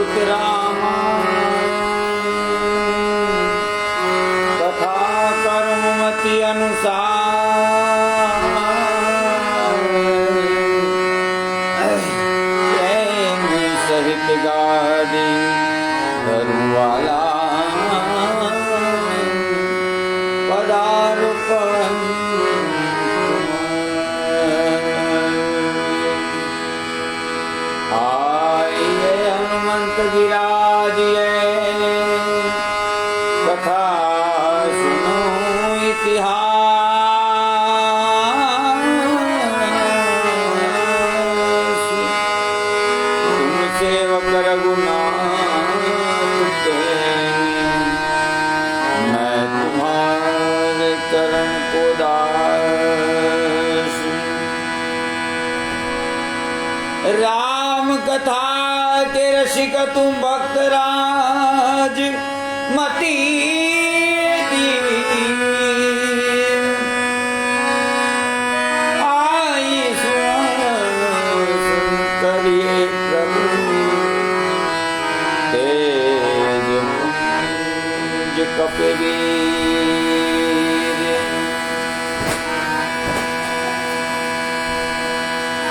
श्रुत रामा कथा कर्ममति अनुसार सहित गाड़ी घरवाला पदार्पण आइए हनुमंत गिराजिए कथा सुनो इतिहास तुम सेवक रघुनाथ के मैं तुम्हारे चरण को दास। राम कथा के रसिक तुम भक्त राज मती आई सुन करिए प्रभु तेज मुझ कपिवीर।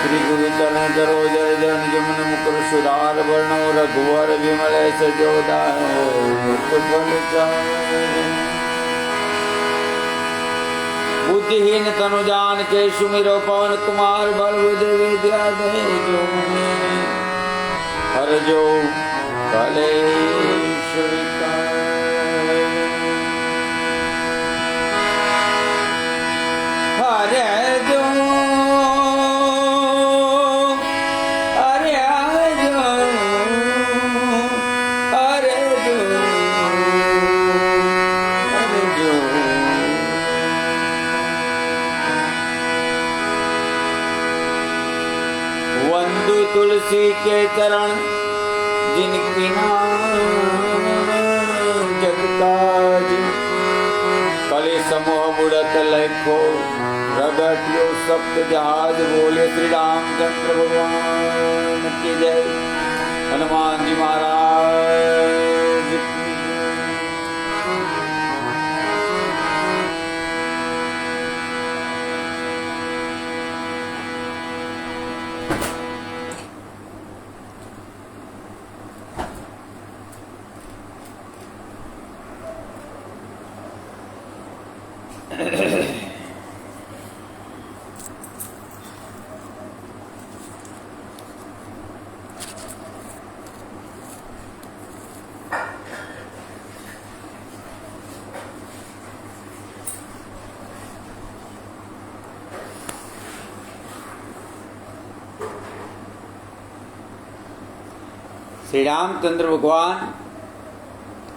श्री गुरु चरण सरोज जन जमन मुकुर सुधार वर्ण रघुवर विमल सजोदाय बुद्धिहीन तनु जान के सुमिरो पवन कुमार बल विद्या दे जो हर जो कलेश हरे जो वंदु तुलसी के चरण जिनकी नाम जगताज कले समूह बुड़त लखो रगटियो सप्त जहाज बोले श्री रामचंद्र भगवान की जय। हनुमान जी महाराज की શ્રી રામચંદ્ર ભગવાન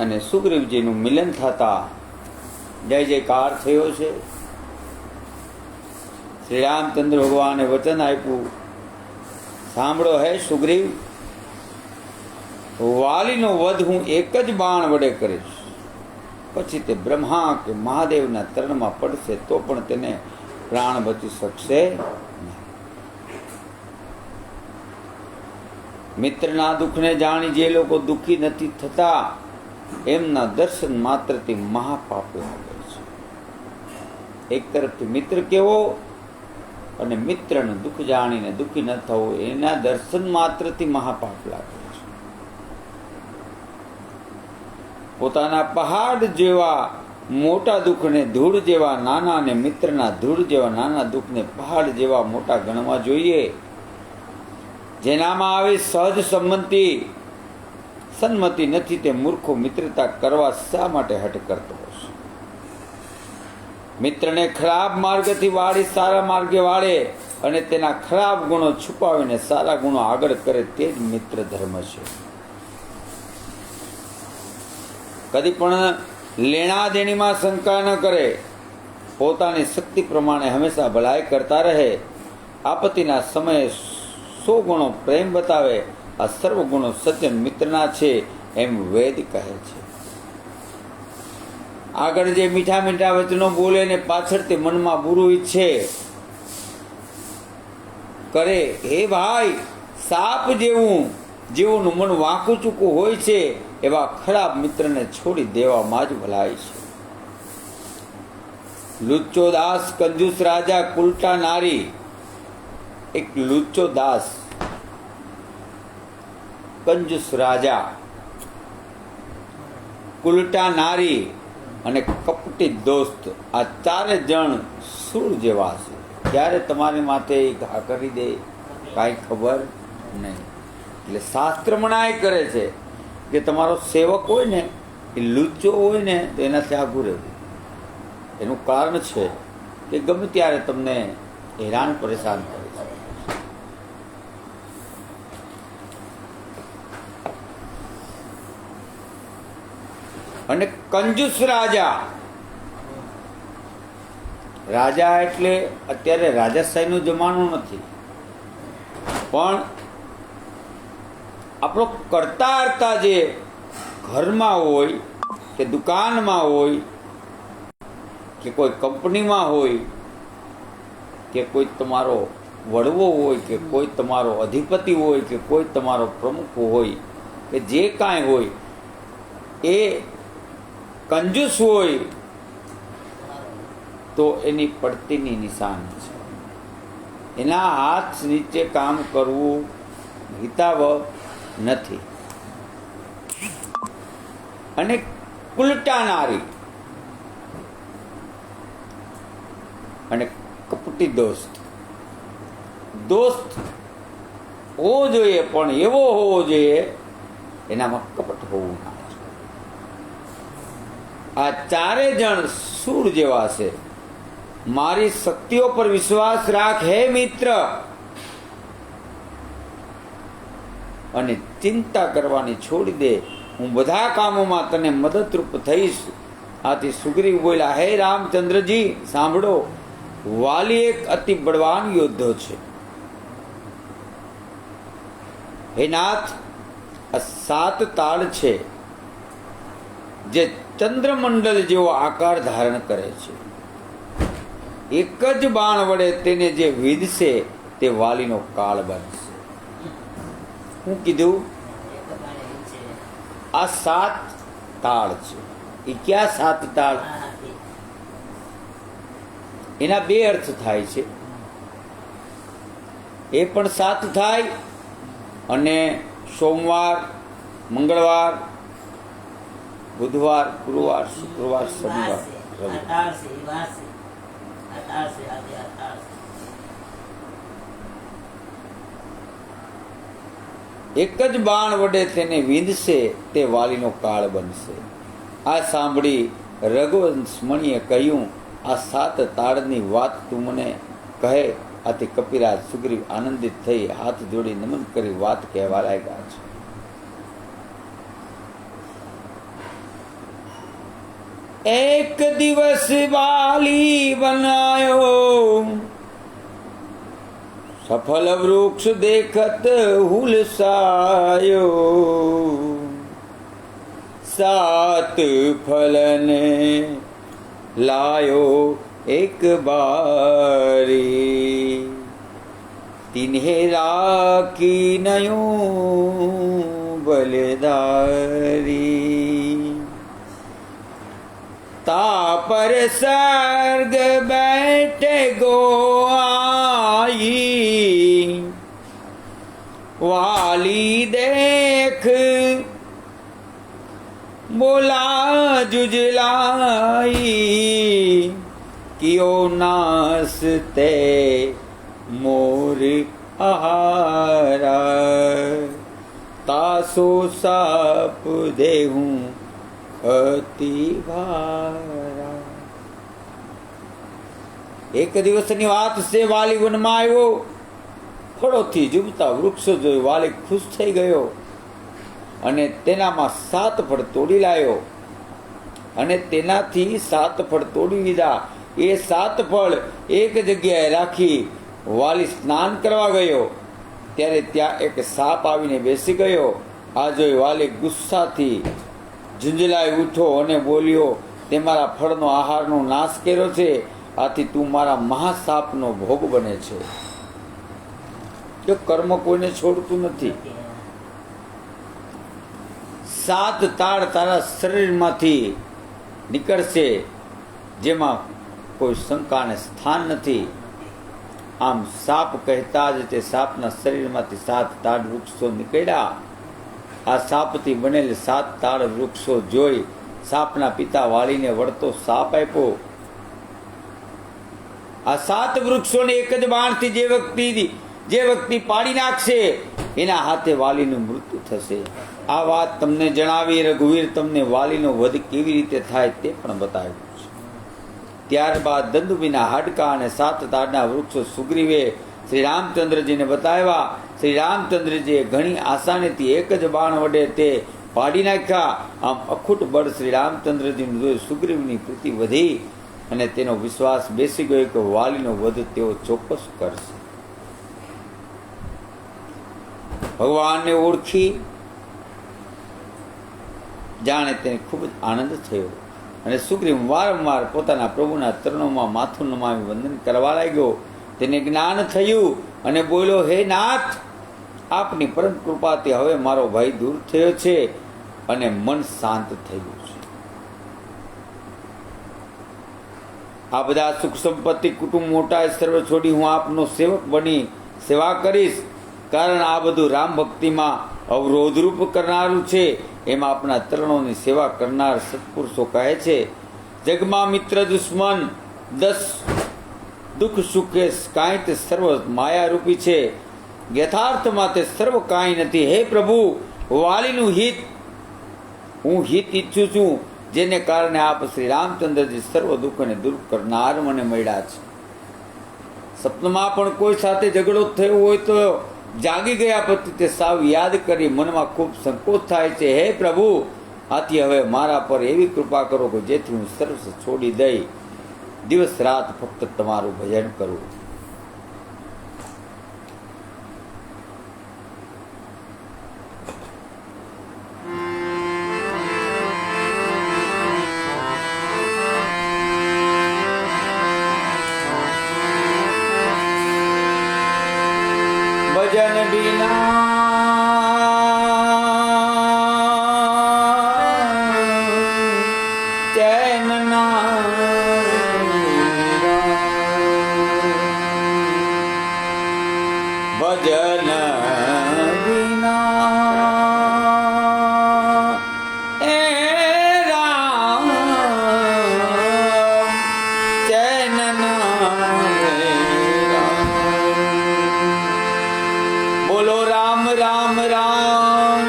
અને સુગ્રીવજીનું મિલન થતા જય જયકાર થયો છે। શ્રી રામચંદ્ર ભગવાને વચન આપ્યું, સાંભળો હે સુગ્રીવ, વાલીનો વધ હું એક જ બાણ વડે કરીશ, પછી તે બ્રહ્મા કે મહાદેવના તરણમાં પડશે તો પણ તેને પ્રાણ બચી શકશે નહીં। મિત્રના દુઃખને જાણી જે લોકો દુઃખી નથી થતા એમના દર્શન માત્રથી મહાપાપ લાગે છે। એક તરફથી મિત્ર કેવો અને મિત્રનું દુઃખ જાણીને દુઃખી ન થવું એના દર્શન માત્રથી મહાપાપ લાગે છે। પોતાના પહાડ જેવા મોટા દુઃખને ધૂળ જેવા નાના અને મિત્રના ધૂળ જેવા નાના દુઃખને પહાડ જેવા મોટા ગણવા જોઈએ। જેનામાં આવી સહજ સન્મતિ નથી તે મૂર્ખો મિત્રતા કરવા શા માટે હઠ કરતો હશે? મિત્રને ખરાબ માર્ગથી વાળી સારા માર્ગે વાળે અને તેના ખરાબ ગુણો છુપાવીને સારા ગુણો આગળ કરે તે જ મિત્ર ધર્મ છે। કદી પણ લેણા દેણીમાં શંકા ન કરે, પોતાની શક્તિ પ્રમાણે હંમેશા ભલાઈ કરતા રહે, આપત્તિના સમયે 100 ગુણો પ્રેમ બતાવે, આ સર્વ ગુણો સજ્જન મિત્રના છે એમ વેદ કહે છે। આગળ જે મીઠા મીઠા વચનો બોલે ને પાછળથી મનમાં બુરું ઈચ્છે કરે, હે ભાઈ સાપ જેવું જેઓનું મન વાંકું ચૂકું હોય છે એવા ખરાબ મિત્રને છોડી દેવામાં જ ભલાય છે. લુચ્ચો દાસ કંજૂસ રાજા કુલટા નારી. એક લુચ્ચો દાસ, કંજૂસ રાજા, કુલટા નારી અને કપટી દોસ્ત, આ ચારે જણ સૂર જેવા છે. ક્યારે તમારી માથે ઘા કરી દે કાંઈ ખબર નહીં. એટલે શાસ્ત્ર મનાઈ કરે છે કે તમારો સેવક હોય ને એ લુચ્ચો હોય ને તો એનાથી આગું રહેવું. એનું કારણ છે કે ગમે ત્યારે તમને હેરાન પરેશાન કરે છે. અને કંજૂસ રાજા, રાજા એટલે અત્યારે રાજાશાહીનો જમાનો નથી, પણ આપણો કરતા હરતા જે ઘરમાં હોય કે દુકાનમાં હોય કે કોઈ કંપનીમાં હોય કે કોઈ તમારો વડવો હોય કે કોઈ તમારો અધિપતિ હોય કે કોઈ તમારો પ્રમુખ હોય કે જે કાંઈ હોય એ કંજૂસ હોય તો એની પડતીની નિશાન છે. એના હાથ નીચે કામ કરવું હિતાવહ નથી. અને કુલટા નારી અને કપટી દોસ્ત. દોસ્ત હોવો જોઈએ પણ એવો હોવો જોઈએ એનામાં કપટ હોવું ના. આ ચારે જણ સૂર જેવા છે. મારી શક્તિઓ પર વિશ્વાસ રાખ હે મિત્ર, અને ચિંતા કરવાની છોડી દે. હું બધા કામોમાં તને મદદરૂપ થઈશ. આથી સુગ્રીવ બોલ્યા, હે રામચંદ્રજી સાંભળો, વાલી એક અતિ બળવાન યોદ્ધો છે. હે નાથ, આ 7 તાળ છે જે ચંદ્રમંડળ જેવો આકાર ધારણ કરે છે. એક જ બાણ વડે તેને જે વિધશે તે વાલીનો કાળ બનશે. હું કીધું આ 7 તાળ છે. એ ક્યાં 7 તાળ? એના 2 અર્થ થાય છે. એ પણ 7 થાય અને સોમવાર, મંગળવાર, બુધવાર, ગુરુવાર, શુક્રવાર, શનિવાર, રવિવાર. એક જ બાણ વડે તેને વિંધશે તે વાલીનો કાળ બનશે. આ સાંભળી રઘુવંશ મણીએ કહ્યું, આ 7 તાળની વાત તું મને કહે. આથી કપિરાજ સુગ્રીવ આનંદિત થઈ હાથ જોડી નમન કરી વાત કહેવા લાગ્યા છે. એક દિવસ વાલી બનાયો, સફલ વૃક્ષ દેખત હુલસાયો. 7 ફલને લાયો એક બારી, તિન્હે રાખી નયું બલદારી. तापर सर्ग बैठे गो आई, वाली देख बोला जुजलाई, कियो नास ते मोर आहारा, तासो साप देहूं અતિભારા. એક દિવસની વાત છે. વાલી વનમાં આવ્યો, ફળોથી ઝૂમતા વૃક્ષો જોઈ વાલી ખુશ થઈ ગયો અને તેનામાં 7 ફળ તોડી લાવ્યો અને તેનાથી 7 ફળ તોડી લીધા. એ 7 ફળ એક જગ્યાએ રાખી વાલી સ્નાન કરવા ગયો ત્યારે ત્યાં એક સાપ આવીને બેસી ગયો. આ જોઈ વાલી ગુસ્સાથી ઝુંઝલાઈ ઉઠો અને બોલ્યો, તે મારા ફળનો આહારનો નાશ કર્યો છે. આથી તું મારા મહાસાપનો ભોગ બને છે. જો કર્મ કોઈને છોડતું નથી. 7 તાળ તારા શરીરમાંથી નીકળશે, જેમાં કોઈ શંકાને સ્થાન નથી. આમ સાપ કહેતા જ તે સાપના શરીરમાંથી 7 તાળ વૃક્ષો નીકળ્યા. આ સાપથી બનેલ 7 તાળ વૃક્ષો જોઈ સાપના પિતા વાલીને વળતો સાપ આપ્યો. આ 7 વૃક્ષોને એક જ બાણથી જે વ્યક્તિ પાડી નાખશે એના હાથે વાલીનું મૃત્યુ થશે. આ વાત તમને જણાવી રઘુવીર તમને વાલીનો વધ કેવી રીતે થાય તે પણ બતાવ્યું છે. ત્યારબાદ દંડુભીના હાડકા અને 7 તાડના વૃક્ષો સુગ્રીવે શ્રી રામચંદ્રજીને બતાવ્યા. શ્રી રામચંદ્રજીએ ઘણી આસાનીથી એક જ બાણ વડે તે પાડી નાખ્યા. આમ અખૂટ બળ શ્રી રામચંદ્રજીને જોઈ સુગ્રીવની પ્રીતિ વધી અને તેનો વિશ્વાસ બેસી ગયો કે વાલીનો વધ તેઓ ચોક્કસ કરશે. ભગવાનને ઓળખી જાણે તેને ખૂબ જ આનંદ થયો અને સુગ્રીવ વારંવાર પોતાના પ્રભુના ચરણોમાં માથું નમાવી વંદન કરવા લાગ્યો. તેને જ્ઞાન થયું અને બોલ્યો, હે નાથ, આપની પરમ કૃપાથી હવે મારો ભય દૂર થયો છે અને મન શાંત થયું છે. આ બધા સુખ સંપત્તિ કુટુંબ મોટા સર્વ છોડી હું આપનો સેવક બની સેવા કરીશ, કારણ આ બધું રામ ભક્તિમાં અવરોધરૂપ કરનારું છે. એમાં આપણા ચરણોની સેવા કરનાર સત્પુરુષો કહે છે, જગમાં મિત્ર દુશ્મન 10 દુઃખ સુખે કાંઈ તે સર્વ માયારૂપી છે. યથાર્થમાં તે સર્વ કાંઈ નથી. હે પ્રભુ, વાલીનું હિત હું હિત ઈચ્છું છું, જેને કારણે આપ શ્રી રામચંદ્રજી સર્વ દુઃખને દૂર કરનાર મને મળ્યા છે. સપનામાં પણ કોઈ સાથે ઝઘડો થયો હોય તો જાગી ગયા પછી તે સાવ યાદ કરી મનમાં ખૂબ સંકોચ થાય છે. હે પ્રભુ, આથી હવે મારા પર એવી કૃપા કરો કે જેથી હું સર્વ છોડી દઈ દિવસ રાત ફક્ત તમારું ભજન કરું. ભજન બિના ચૈન ના, ભજન બિના એ રામ ચૈન ના. બોલો રામ રામ રામ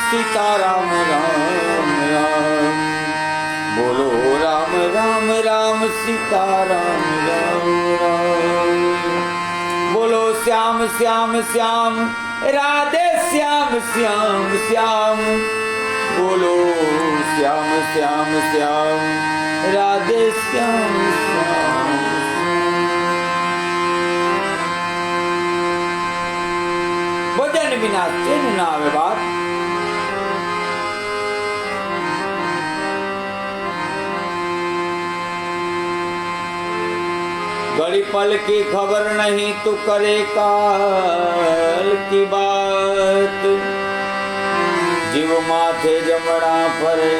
સીતારામ રામ રામ. બોલો રામ રામ રામ સીતારામ રામ રામ. બોલો શ્યામ શ્યામ શ્યામ રાધે શ્યામ શ્યામ શ્યામ. બોલો શ્યામ શ્યામ શ્યામ રાધે શ્યામ શ્યામ. ભજન વિના ચેન ના આવે બાપ. घड़ी पल की खबर नहीं तो करे काल की बात. जीव माथे जमड़ा परे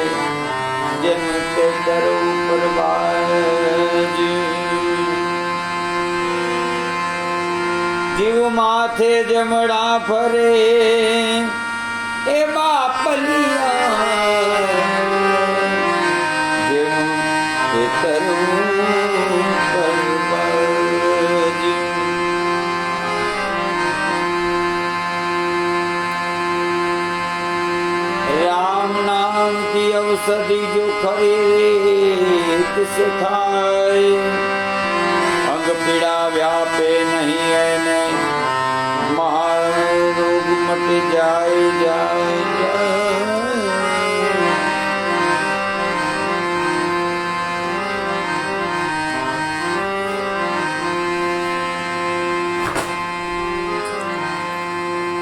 जन ते करो बर्बाद. जीव माथे जमड़ा फरे ए बापलिया जीव ते करो बर्बाद. राम नाम की औषधि जो खरीद से खाए. अंग पीड़ा व्यापे नहीं है ने महारोग मट जाए जाए जाए.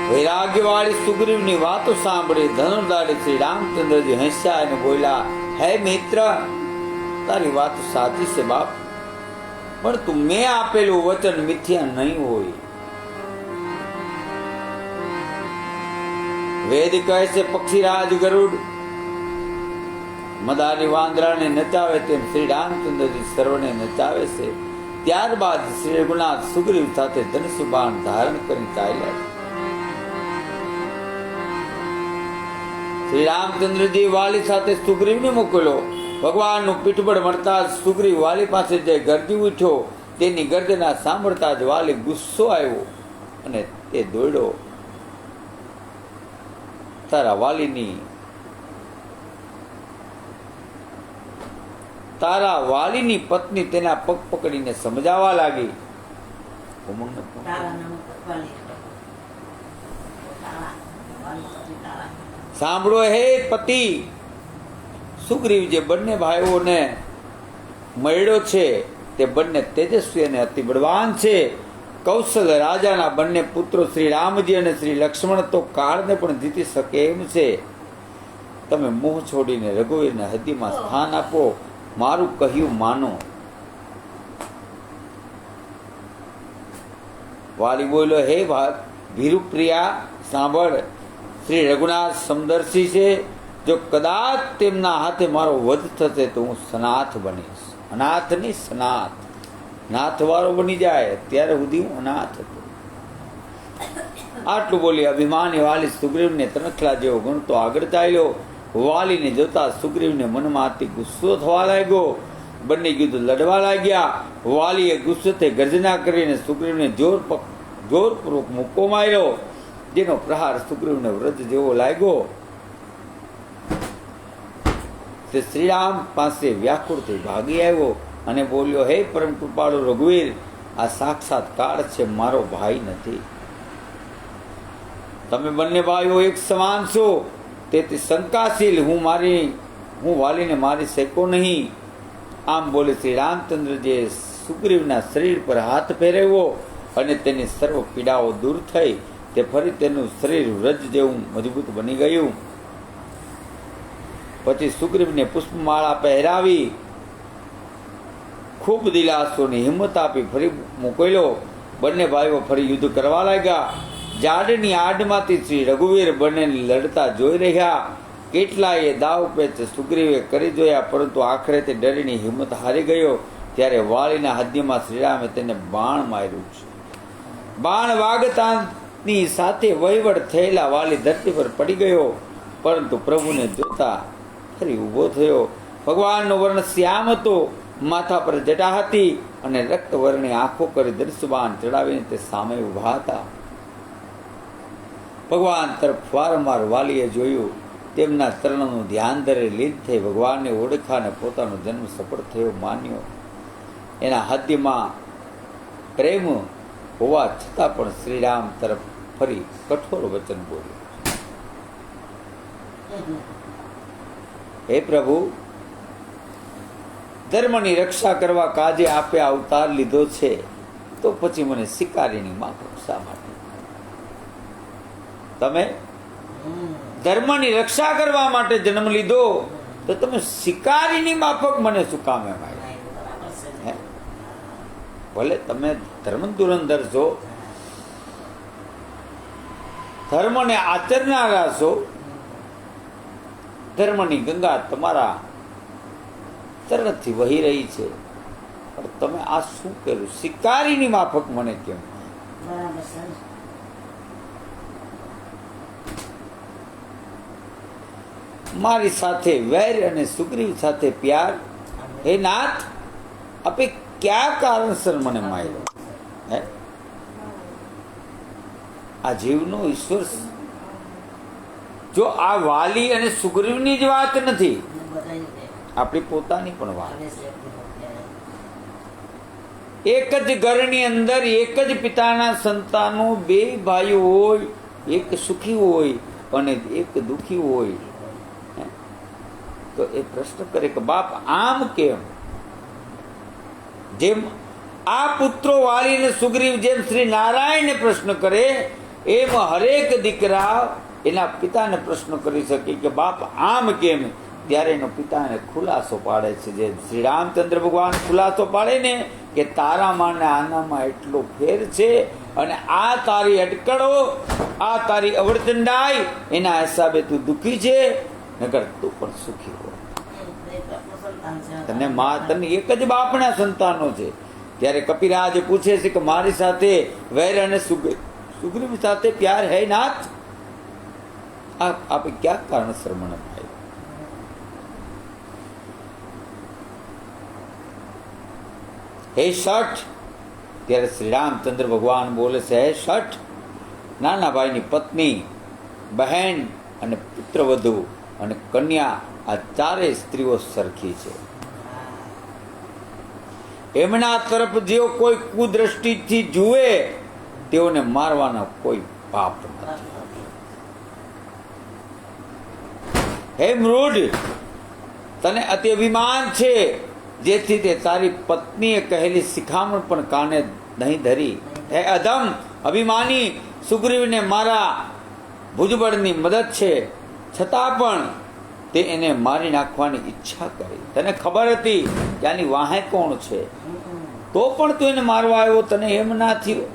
વૈરાગ્ય વાળી સુગ્રીવની વાતો સાંભળી ધનુર્ધારી શ્રી રામચંદ્રજી હસ્યા અને બોલ્યા, હે મિત્ર, તારી વાત સાચી છે બાપ, પણ તું મેં આપેલું વચન મિથ્યા નહીં હોય. વેદ કહે છે પક્ષીરાજ ગરુડ મદારી વાંદરાને નચાવે તેમ શ્રી રામચંદ્રજી સર્વને નચાવે છે. ત્યારબાદ શ્રી રઘુનાથ સુગ્રીવ સાથે ધનુષ બાણ ધારણ કરી ચાલ્યા. શ્રી રામચંદ્રજી વાલી સાથે સુગ્રીવને મોકલ્યો. ભગવાનનું પીઠબળ મળતા જ સુગ્રીવ વાલી પાસે જઈ ગરજી ઉઠ્યો. તેની ગર્જના સાંભળતા જ વાલી ગુસ્સો આવ્યો અને તે દોડ્યો તારા વાલીની પત્ની તેના પગ પકડીને સમજાવવા લાગી. સાંભળો હે પતિ, સુગ્રીવ જે બંને ભાઈઓને મળ્યો છે તે બંને તેજસ્વી અને અતિ બળવાન છે. કૌશલ્ય રાજાના બંને પુત્રો શ્રી રામજી અને શ્રી લક્ષ્મણ તો કાળને પણ જીતી શકે એમ છે. તમે મોહ છોડીને રઘુવીરને હદીમાં સ્થાન આપો, મારું કહ્યું માનો. વાલી બોલ્યો, હે ભીરુપ્રિયા સાંભળ, શ્રી રઘુનાથ સમદર્શી છે. જો કદાચ તેમના હાથે મારો વધ થશે તો હું સનાથ બનીશ. અનાથ ની સનાથ, નાથ વાળો બની જાય ત્યારે સુધી હું અનાથ હતો. આટલું બોલી અભિમાની વાલી સુગ્રીવને તણખલા જેવો ગણતો આગળ ચાલ્યો. વાલીને જોતા સુગ્રીવને મનમાં અતિ ગુસ્સો થવા લાગ્યો. બંને યુદ્ધ લડવા લાગ્યા. વાલીએ ગુસ્સેથી ગર્જના કરીને સુગ્રીવને જોરપૂર્વક મુક્કો માર્યો, જેનો પ્રહાર સુગ્રીવને વ્રજ જેવો લાગ્યો. તે શ્રીરામ પાસે વ્યાકુળ થઈ ભાગી આવ્યો અને બોલ્યો, હે પરમ કૃપાળુ રઘુવીર, આ સાક્ષાત કાળ છે, મારો ભાઈ નથી. તમે બંને ભાઈઓ એક સમાન છો, તેથી શંકાશીલ હું વાલીને મારી શકો નહીં. આમ બોલે શ્રી રામચંદ્રજીએ સુગ્રીવના શરીર પર હાથ ફેરવ્યો અને તેની સર્વ પીડાઓ દૂર થઈ. તે ફરી તેનું શરીર વ્રજ જેવું મજબૂત બની ગયું. પછી સુગ્રીવને પુષ્પમાળા પહેરાવી ખૂબ દિલાસોની હિંમત આપી ફરી મોકલ્યો. બંને ભાઈઓ ફરી યુદ્ધ કરવા લાગ્યા. ઝાડની આડમાંથી શ્રી રઘુવીર બંનેને લડતા જોઈ રહ્યા. કેટલાય દાવ પેચ સુગ્રીવે કરી જોયા, પરંતુ આખરે તે ડરીની હિંમત હારી ગયો. ત્યારે વાલીના હદ્દીમાં શ્રીરામે તેને બાણ માર્યું છે. બાણ વાગતાની સાથે વહીવટ થયેલા વાલી ધરતી પર પડી ગયો, પરંતુ પ્રભુને જોતા ફરી ઊભો થયો. ભગવાનનો વર્ણ શ્યામ હતો, માથા પર જટા હતી અને રક્તવર્ણી આંખો કરી ધનુષબાણ ચડાવીને તે સામે ઊભા હતા. ભગવાન તરફ વારંવાર વાલીએ જોયું. તેમના ચરણોનું ધ્યાન ધરે લીન થઈ ભગવાનને ઓળખાને પોતાનો જન્મ સફળ થયો માન્યો. એના હદ્દીમાં પ્રેમ હોવા છતાં પણ શ્રીરામ તરફ ફરી કઠોર વચન બોલ્યો, હે પ્રભુ, ધર્મની રક્ષા કરવા કાજે આપે અવતાર લીધો છે, તો પછી મને શિકારીની માફક શા માટે? તમે ધર્મની રક્ષા કરવા માટે જન્મ લીધો, તો તમે શિકારીની માફક મને શું કામે માર્યા? ભલે તમે ધર્મ ધુરંધર છો, ધર્મને આચરનારા છો, ધર્મની ગંગા તમારા તરફથી વહી રહી છે, પણ તમે આ શું કર્યું? શિકારીની માફક મને કેમ? મારી સાથે વૈર અને સુગ્રીવ સાથે પ્યાર, હે નાથ, આપે ક્યાં કારણસર મને માર્યો? હે, આ જીવનો ઈશ્વર, જો આ વાલી અને સુગ્રીવની જ વાત નથી, આપણી પોતાની પણ વાત. એક જ ઘરની અંદર એક જ પિતાના સંતાનો બે ભાઈઓ હોય, એક સુખી હોય અને એક દુખી હોય, તો એ પ્રશ્ન કરે કે બાપ આમ કેમ? જેમ આ પુત્રો વાલી અને સુગ્રીવ જેમ શ્રી નારાયણને પ્રશ્ન કરે, એમ હરેક દીકરા એના પિતાને પ્રશ્ન કરી શકે કે બાપ આમ કેમ? ત્યારે એનો પિતા એને ખુલાસો પાડે છે. જે શ્રી રામચંદ્ર ભગવાન ખુલાસો પાડે ને, કે તારામાં ને આનામાં એટલો ફેર છે, અને આ તારી અટકળો, આ તારી અવર્તંડાઈ, એના હિસાબે તું દુઃખી છે, નકર તું પણ સુખી હો. તને એક જ બાપના સંતાનો છે. ત્યારે કપિરાજ પૂછે છે કે મારી સાથે વૈર અને સુગ્રીવ સાથે પ્યાર હૈ નાથ? આપે ક્યાં કારણસર મને ભાઈ? હે શઠ. ત્યારે શ્રી રામચંદ્ર ભગવાન બોલે છે, હે શઠ, નાના ભાઈની પત્ની, બહેન અને પુત્રવધુ અને કન્યા, આ ચારેય સ્ત્રીઓ સરખી છે. એમના તરફ જેઓ કોઈ કુદ્રષ્ટિથી જુએ તેઓને મારવાના કોઈ પાપ નથી. હે મૃડ, તને અતિ અભિમાન છે, જેથી તે તારી પત્નીએ કહેલી શિખામણ પણ કાને નહીં ધરી. હે અધમ અભિમાની, સુગ્રીવને મારા ભુજબળની મદદ છે, છતાં પણ તે એને મારી નાખવાની ઈચ્છા કરી. તને ખબર હતી કે આની વાહે કોણ છે, તો પણ તું એને મારવા આવ્યો. તને એમ ના થયું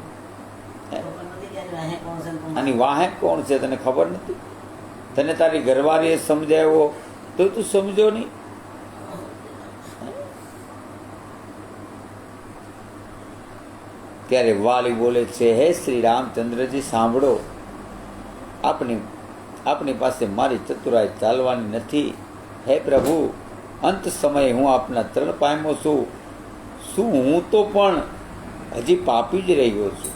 આની વાહે કોણ છે? તને ખબર નથી? તને તારી ઘરવાળીએ સમજાવ્યો તો તું સમજો નહીં. ત્યારે વાલી બોલે છે, હે શ્રી રામચંદ્રજી સાંભળો, આપની પાસે મારી ચતુરાઈ ચાલવાની નથી. હે પ્રભુ, અંત સમયે હું આપના ચરણ પામ્યો છું. શું હું તો પણ હજી પાપી જ રહ્યો છું?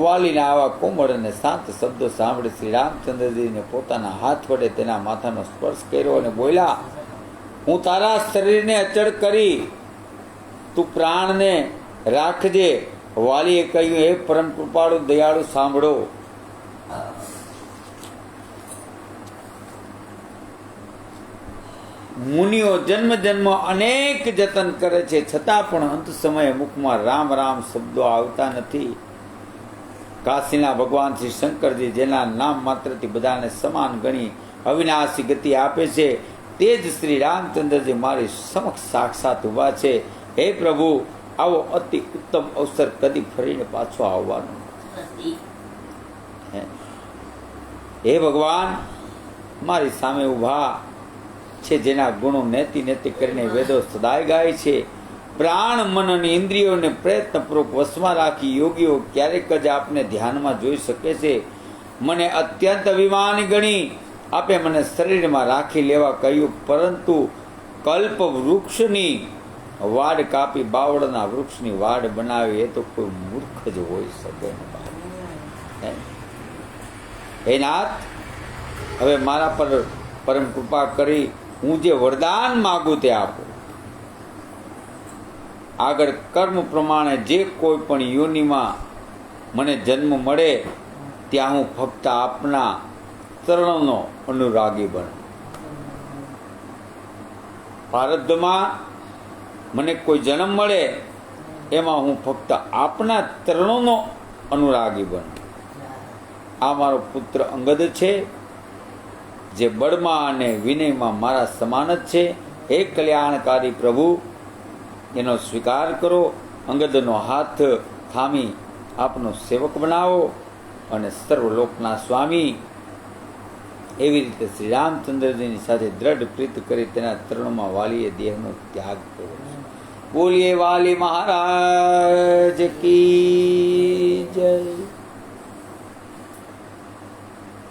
વાલીના આવા કોમળ અને શાંત શબ્દો સાંભળી શ્રી રામચંદ્રજીને પોતાના હાથ વડે તેના માથાનો સ્પર્શ કર્યો અને બોલ્યા, હું તારા શરીરને અચળ કરી તું પ્રાણને રાખજે. વાલીએ કહ્યું, હે પરમ કૃપાળુ દયાળુ સાંભળો, મુનિઓ જન્મ જન્મ અનેક જતન કરે છે, છતાં પણ અંત સમયે મુખમાં રામ રામ શબ્દો આવતા નથી. કાશીના ભગવાન શ્રી શંકરજી, જેના નામ માત્રથી બધાને સમાન ગણી અવિનાશી ગતિ આપે છે, તે જ શ્રી રામચંદ્રજી મારી સમક્ષ સાક્ષાત ઉભા છે. હે પ્રભુ, આવો અતિ ઉત્તમ અવસર કદી ફરીને પાછો આવવાનો નથી. હે ભગવાન, મારી સામે ઉભા છે, જેના ગુણો નેતિ નેતિ કરીને વેદો સદાય ગાય છે. પ્રાણ, મન અને ઇન્દ્રિયોને પ્રયત્નપૂર્વક વશમાં રાખી યોગીઓ ક્યારેક જ આપને ધ્યાનમાં જોઈ શકે છે. મને અત્યંત અભિમાન ગણી આપે મને શરીરમાં રાખી લેવા કહ્યું, પરંતુ કલ્પ વૃક્ષની વાડ કાપી બાવળના વૃક્ષની વાડ બનાવી એ તો કોઈ મૂર્ખ જ હોઈ શકે. હે નાથ, હવે મારા પર પરમ કૃપા કરી હું જે વરદાન માગું તે આપો. આગળ કર્મ પ્રમાણે જે કોઈ પણ યોનિમાં મને જન્મ મળે ત્યાં હું ફક્ત આપના ચરણોનો અનુરાગી બનું. પ્રારબ્ધમાં મને કોઈ જન્મ મળે એમાં હું ફક્ત આપના ચરણોનો અનુરાગી બનું. આ મારો પુત્ર અંગદ છે, જે બળમાં અને વિનયમાં મારા સમાન જ છે. હે કલ્યાણકારી પ્રભુ, એનો સ્વીકાર કરો. અંગદનો હાથ થામી આપનો સેવક બનાવો અને સર્વલોકના સ્વામી. એવી રીતે શ્રી રામચંદ્રજીની સાથે દ્રઢ પ્રીત કરી તેના ચરણોમાં વાલીએ દેહનો ત્યાગ કર્યો. બોલીએ વાલી મહારાજ કી જય.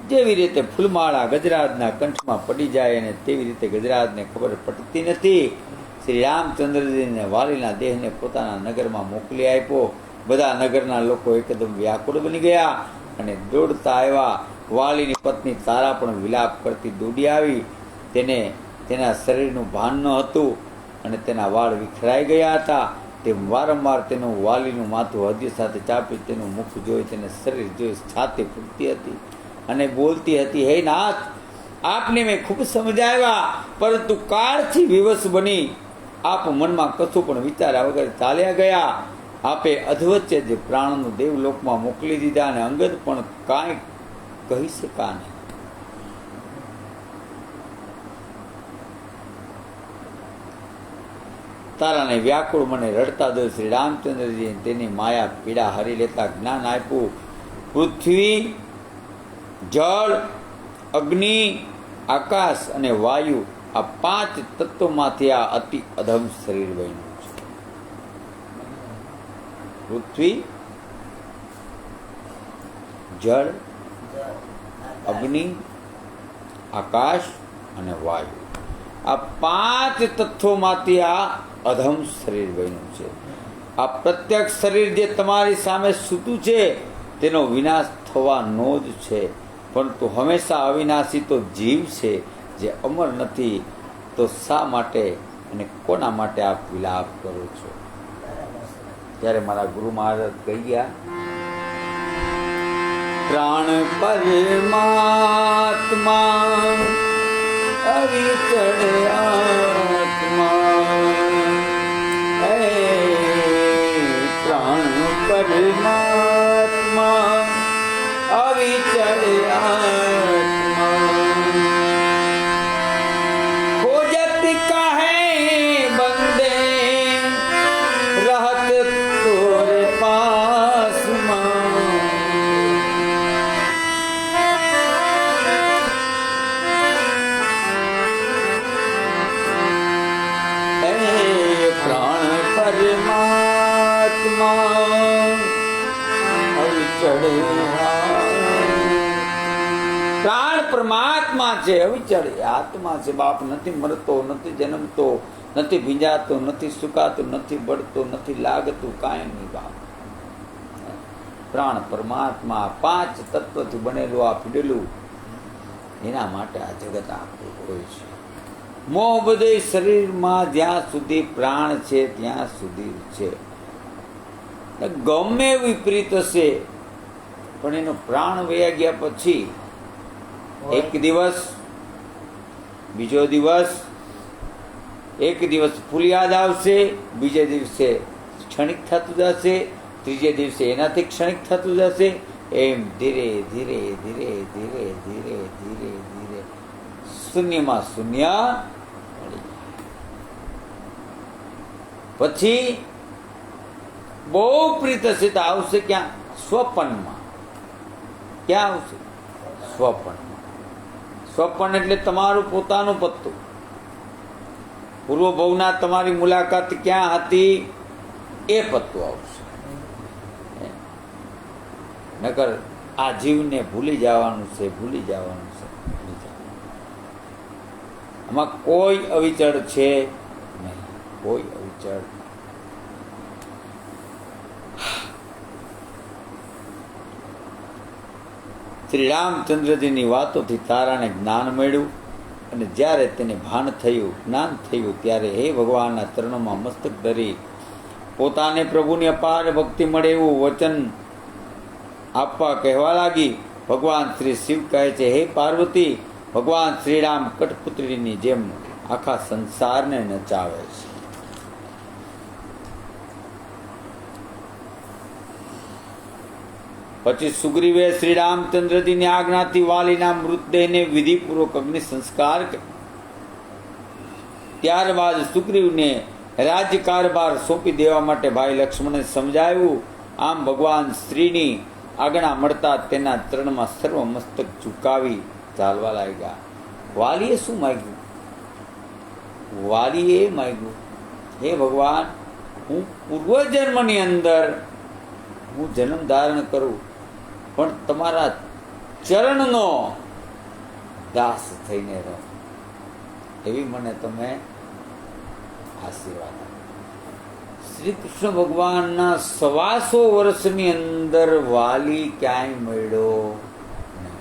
જેવી રીતે ફૂલમાળા ગજરાજના કંઠમાં પડી જાય અને તેવી રીતે ગજરાજને ખબર પડતી નથી. શ્રી રામચંદ્રજીને વાલીના દેહને પોતાના નગરમાં મોકલી આપ્યો. બધા નગરના લોકો એકદમ વ્યાકુળ બની ગયા અને દોડતા આવ્યા. વાલીની પત્ની તારા પણ વિલાપ કરતી દોડી આવી. તેને તેના શરીરનું ભાન ન હતું અને તેના વાળ વિખરાઈ ગયા હતા. તે વારંવાર તેનું વાલીનું માથું હૃદય સાથે ચાપી તેનું મુખ જોઈ, તેને શરીર જોઈ છાતી ફૂટતી હતી અને બોલતી હતી, હે નાથ, આપને મેં ખૂબ સમજાવ્યા, પરંતુ કાળથી વિવશ બની આપ મનમાં કશું પણ વિચાર્યા વગર ચાલ્યા ગયા. આપે અધવચ્ચે જ પ્રાણનું દેવલોકમાં મોકલી દીધા અને અંગદ પણ કાંઈ કહી શકા નહીં. તારાને વ્યાકુળ મને રડતા દો શ્રી રામચંદ્રજી તેની માયા પીડા હરી લેતા જ્ઞાન આપ્યું. પૃથ્વી, જળ, અગ્નિ, આકાશ અને વાયુ આ 5 તત્વોમાંથી આ અતિ અધમ શરીર બન્યું છે. પૃથ્વી, જળ, અગ્નિ, આકાશ અને વાયુ આ 5 તત્વોમાંથી આ અધમ શરીર બન્યું છે. આ પ્રત્યક્ષ શરીર જે તમારી સામે સૂતું છે તેનો વિનાશ થવાનો જ છે, પરંતુ હંમેશા અવિનાશી તો જીવ છે જે અમર નથી. તો શા માટે અને કોના માટે આપ વિલાપ કરો છો? ત્યારે મારા ગુરુ મહારાજ કહી ગયા, પ્રાણ પરમાત્મા અવિચળ આત્મા, પ્રાણ પરમાત્મા અવિચળ આત્મા, खोजत काहे बंदे रहत तोरे पास मां, प्राण परमात्मा અવિચળ. પ્રાણ પરમાત્મા છે, અવિચળ આત્મા છે. બાપ નથી મરતો, નથી જન્મતો, નથી ભીંજાતો, નથી સુકાતું, નથી બળતો, નથી લાગતું, કાંઈ નહીં બાપ. પ્રાણ પરમાત્મા 5 તત્વથી બનેલું આ પીડેલું, એના માટે આ જગત આખું હોય છે. મોહ બધે શરીરમાં જ્યાં સુધી પ્રાણ છે ત્યાં સુધી છે. ગમે વિપરીત હશે પણ એનો પ્રાણ વયા ગયા પછી એક દિવસ, બીજો દિવસ, એક દિવસ ફૂલ યાદ આવશે, બીજે દિવસે ક્ષણિક થતું જશે, ત્રીજે દિવસે એનાથી ક્ષણિક થતું જશે. એમ ધીરે ધીરે ધીરે ધીરે ધીરે ધીરે ધીરે શૂન્યમાં શૂન્ય પછી બહુ પ્રીત હશે તો આવશે ક્યાં? સ્વપનમાં. ક્યાં આવશે? સ્વપનમાં. સ્વપન એટલે તમારું પોતાનું પત્તું. પૂર્વ ભવના તમારી મુલાકાત ક્યાં હતી એ પત્તું આવશે. નકર આ જીવને ભૂલી જવાનું છે, ભૂલી જવાનું છે, ભૂલી જવાનું. આમાં કોઈ અવિચળ છે નહીં, કોઈ અવિચળ. શ્રી રામચંદ્રજીની વાતોથી તારાને જ્ઞાન મળ્યું અને જ્યારે તેને ભાન થયું, જ્ઞાન થયું, ત્યારે હે ભગવાનના ચરણોમાં મસ્તક ધરી પોતાને પ્રભુની અપાર ભક્તિ મળે એવું વચન આપવા કહેવા લાગી. ભગવાન શ્રી શિવ કહે છે, હે પાર્વતી, ભગવાન શ્રી રામ કઠપુત્રીની જેમ આખા સંસારને નચાવે છે. પછી સુગ્રીવે શ્રી રામચંદ્રજીની આજ્ઞાથી વાલીના મૃતદેહને વિધિપૂર્વક અગ્નિ સંસ્કાર કર્યો. ત્યારબાદ સુગ્રીવને રાજ્ય કારભાર સોંપી દેવા માટે ભાઈ લક્ષ્મણે સમજાવ્યું. આમ ભગવાન શ્રીની આજ્ઞા મળતા તેના ચરણમાં સર્વ મસ્તક ઝુકાવી ચાલવા લાગ્યા. વાલીએ શું માંગ્યું? વાલીએ માંગ્યું, હે ભગવાન, હું પૂર્વજન્મની અંદર હું જન્મ ધારણ કરું પણ તમારા ચરણનો દાસ થઈને રહો, એવી મને તમે આશીર્વાદ આપો. શ્રી કૃષ્ણ ભગવાનના 125 વર્ષની અંદર વાલી ક્યાંય મળ્યો નહીં.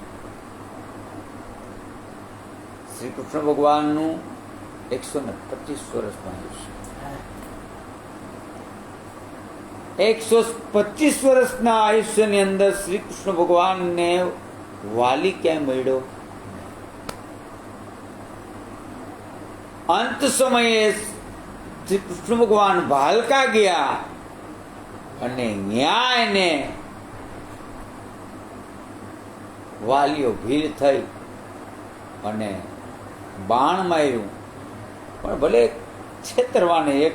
શ્રી કૃષ્ણ ભગવાનનું 125 વર્ષનું આયુષ્ય. 125 વર્ષના આયુષ્યની અંદર શ્રી કૃષ્ણ ભગવાનને વાલી ક્યાંય મળ્યો. અંત સમયે શ્રી કૃષ્ણ ભગવાન ભાલકા ગયા અને ન્યાયને વાલીઓ ભીડ થઈ અને બાણ માર્યું. પણ ભલે છેતરવાને એક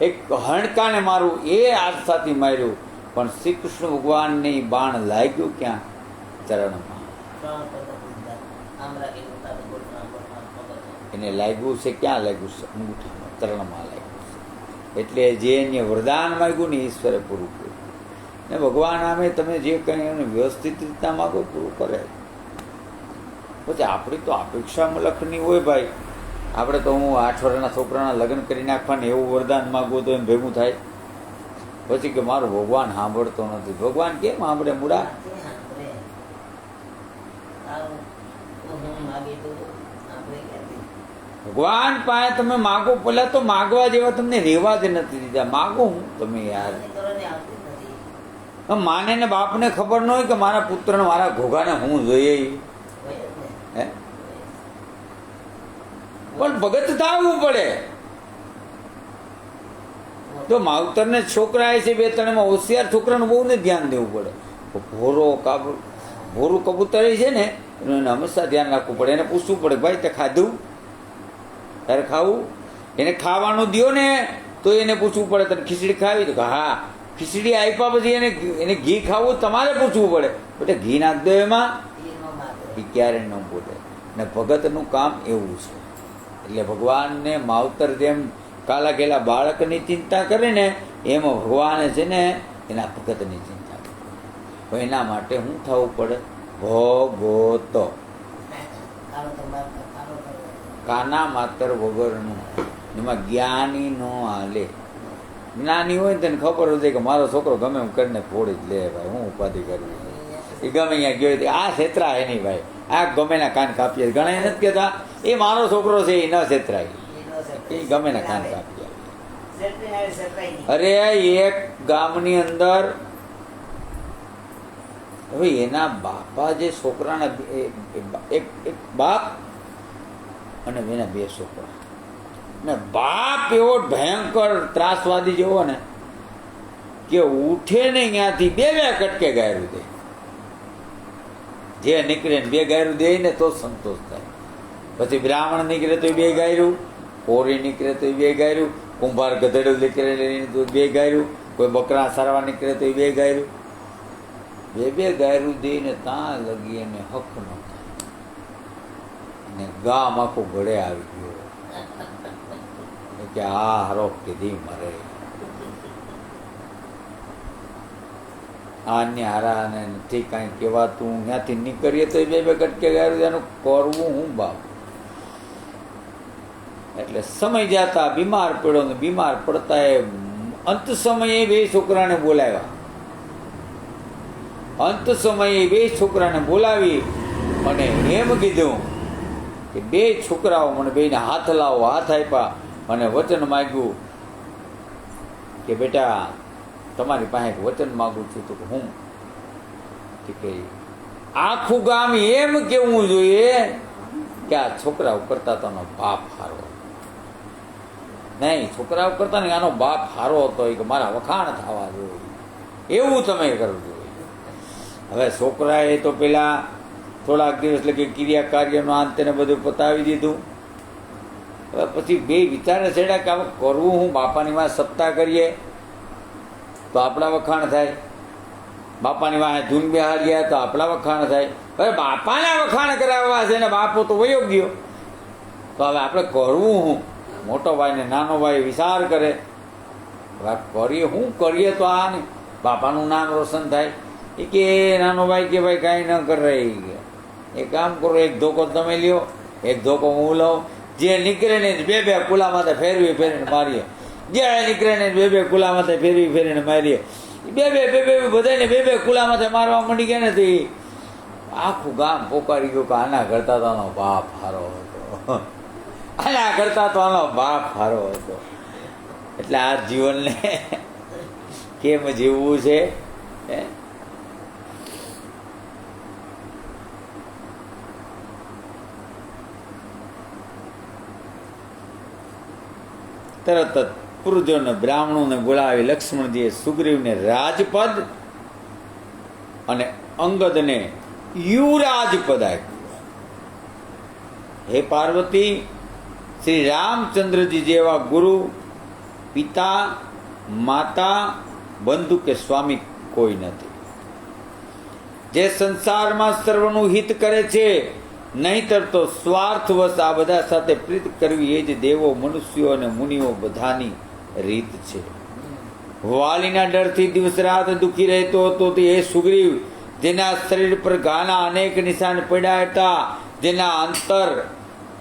એક હણકાને મારું એ આસ્થાથી માર્યું, પણ શ્રી કૃષ્ણ ભગવાનની બાણ લાગ્યું ક્યાં? ચરણમાં. એને લાગ્યું છે ક્યાં? લાગ્યું છે અંગૂઠામાં, ચરણમાં લાગ્યું છે. એટલે જે એને વરદાન માગ્યું ને ઈશ્વરે પૂરું કર્યું. ને ભગવાન આમે તમે જે કંઈ એને વ્યવસ્થિત રીતના માગો પૂરું કરે. પછી આપણી તો અપેક્ષા મલખની હોય ભાઈ. આપણે તો હું 8 વર્ષના છોકરાના લગ્ન કરી નાખવાને એવું વરદાન માગવું તો એમ ભેગું થાય. પછી કે મારો ભગવાન સાંભળતો નથી. ભગવાન કેમ સાંભળે મૂડા? ભગવાન પાસે તમે માગો, પેલા તો માગવા જેવા તમને રેવા જ નથી દીધા. માગો હું તમે યાર. માને ને બાપને ખબર ન હોય કે મારા પુત્રને મારા ઘોઘાને હું જોઈએ. હે પણ ભગત થવું પડે. તો માવતરને છોકરા છે 2-3 હોશિયાર છોકરાનું બહુ ને ધ્યાન દેવું પડે. ભોરું કબૂતર છે ને એનું એને હંમેશા ધ્યાન રાખવું પડે. એને પૂછવું પડે ભાઈ તે ખાધું? તારે ખાવું? એને ખાવાનું દો ને તો એને પૂછવું પડે તને ખીચડી ખાવી? તો હા. ખીચડી આપ્યા પછી એને ઘી ખાવું તમારે પૂછવું પડે બેટા ઘી નાખ દો એમાં. એ ક્યારે ન બોલે. ને ભગતનું કામ એવું છે. એટલે ભગવાનને માવતર જેમ કાલા ઘેલા બાળકની ચિંતા કરે ને એમાં ભગવાને છે ને એના ભગતની ચિંતા કરે. એના માટે શું થવું પડે? ભગત. કાના માતર વગરનું. એમાં જ્ઞાની નો હાલે. જ્ઞાની હોય ને તેને ખબર હોય કે મારો છોકરો ગમે એમ કરીને ફોડી જ લે ભાઈ, હું ઉપાધિ કરવી. એ ગમે અહીંયા ગયો આ છેતરાય નહીં ભાઈ, આ ગમે ના કાન કાપીએ. ઘણા નથી કહેતા એ મારો છોકરો છે એ ન છેતરાય, એ ગમે ના કાન કાપીએ. અરે એક ગામની અંદર હવે એના બાપા જે છોકરાના એક બાપ અને એના 2 છોકરા. ને બાપ એવો ભયંકર ત્રાસવાદી જેવો ને કે ઉઠે ને ત્યાંથી 2 કટકે ગાયરું દે. જે નીકળે ને 2 ગાયરું દે ને તો સંતોષ થાય. પછી બ્રાહ્મણ નીકળે તો 2 ગાયરું, કોરી નીકળે તો 2 ગાયરું, કુંભાર ગધેડું નીકળે તો 2 ગાયરું, કોઈ બકરા સારવા નીકળે તો 2 ગાયરું. 2 ગાયરું દઈને ત્યાં લગી એને હક ન થાય. અને ગામ આખું ઘડે આવી ગયો કે આ હરો કીધી મરે. આને હારા ને નથી કાંઈ કહેવાતું. ત્યાંથી નીકળીએ તો 2 કટકે ગાયરું એનું કરવું હું બાપ. એટલે સમય જતા બીમાર પડ્યો ને બીમાર પડતા એ અંત સમયે 2 છોકરાને બોલાવ્યા. અંત સમયે 2 છોકરાને બોલાવી અને એમ કીધું કે 2 છોકરાઓ મને બેને હાથ લાવો. હાથ આપ્યા અને વચન માગ્યું કે બેટા તમારી પાસે એક વચન માગું છું. તો હું કે આખું ગામ એમ કેવું જોઈએ કે આ છોકરાઓ કરતા તનો બાપ હારો નહીં, છોકરાઓ કરતા ને આનો બાપ હારો હતો કે મારા વખાણ થવા જોઈએ, એવું તમે કરવું જોઈએ. હવે છોકરાએ તો પેલા થોડાક દિવસ લગી ક્રિયા કાર્યનો અંત ને બધું પતાવી દીધું. હવે પછી 2 વિચારે છેડ્યા કે હવે કરવું હું? બાપાની વાંહે સત્તા કરીએ તો આપણા વખાણ થાય, બાપાની વાંહે ધૂન બેહારીએ તો આપણા વખાણ થાય. હવે બાપાના વખાણ કરાવવા છે ને બાપો તો વયો ગયો, તો હવે આપણે કરવું હું? મોટો ભાઈ ને નાનો ભાઈ વિચાર કરે કરીએ શું કરીએ તો આ ને બાપાનું નામ રોશન થાય. એ કે નાનો ભાઈ કે ભાઈ કાંઈ ન કરે. એક કામ કરો, એક ધોકો તમે લ્યો, એક ધોકો હું લઉં. જે નીકળે ને 2 કુલા માથે ફેરવીને મારીએ. જે નીકળે ને 2 કુલા માથે ફેરવીને મારીએ. 2 બધાને 2 કુલા માથે મારવા માંડી ગયા નથી. આખું ગામ પોકારી ગયું કે આના કરતા તો આનો બાપ હારો હતો, આના કરતા તો આનો બાપ હારો હતો. એટલે આ જીવનને કેમ જીવવું છે? તરત જ પુરુષોને બ્રાહ્મણોને બોલાવી લક્ષ્મણજીએ સુગ્રીવને રાજપદ અને અંગદને યુવરાજપદ આપ્યું. હે પાર્વતી, શ્રી રામચંદ્રજી જેવા ગુરુ પિતા, માતા, બંધુ કે સ્વામી કોઈ નથી. જે સંસારમાં સર્વનું હિત કરે છે, નહીંતર તો સ્વાર્થવશ આ બધા સાથે પ્રીત કરવી એ જ દેવો, મનુષ્યો અને મુનિઓ બધાની રીત છે. વાલીના ડરથી દિવસ રાત દુઃખી રહેતો હતો તે એ સુગ્રીવ, જેના શરીર પર ઘાના અનેક નિશાન પડ્યા હતા, જેના અંતર